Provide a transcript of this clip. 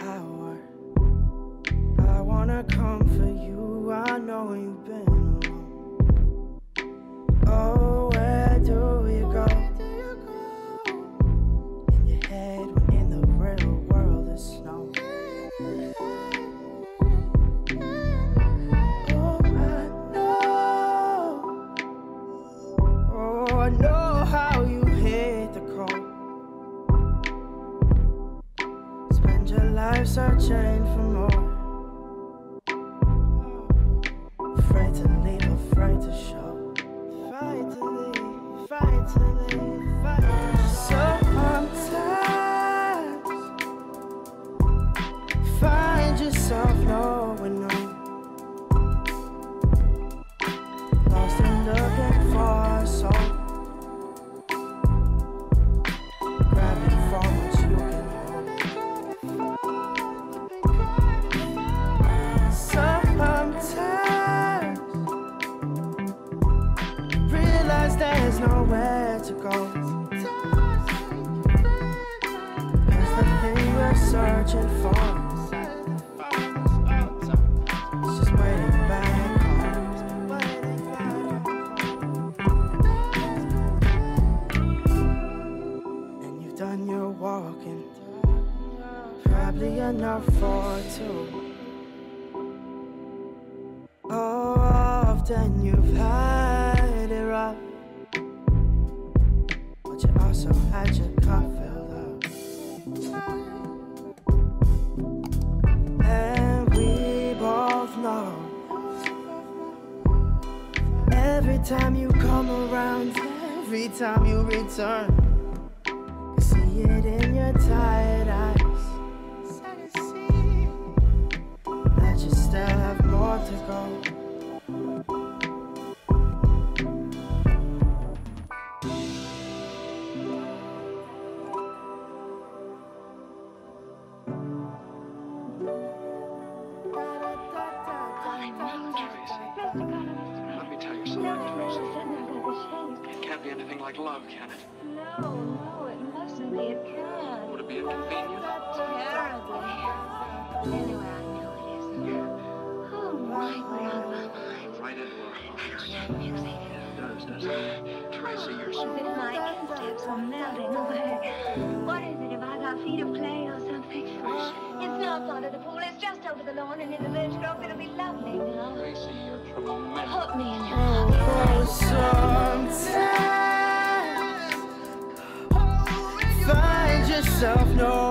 power. I wanna comfort you, I know you've been alone. Oh, where do you go? In your head when in the real world is snow. I know how you hit the cold. Spend your life searching for more. Afraid to leave, afraid to show. Fight to leave, fight to leave, fight to leave. Sometimes find yourself knowing no. Lost and looking for a soul. There's nowhere to go. Cause the thing we're searching for is just waiting back home. And you've done your walking, probably enough for two. Oh, often you've had it rough, but you also had your cup filled up. And we both know every time you come around, every time you return, you see it in your tired eyes, that you still have more to go. Let me tell you something, Tracy. It can't be anything like love, can it? No, it mustn't be. It can't. Would it be inconvenient? Terribly. Anyway, I know it isn't. Oh, my, we're out of our minds. Right into our hearts. That music. It does it? Tracy, you're so... Is it my insteps are melting away? What is it, if I got feet of clay or something? It's not under the pool, it's just over the lawn and in the birch grove. It'll be lovely now. Tracy, you're tremendous. Put me in your Sometimes find yourself no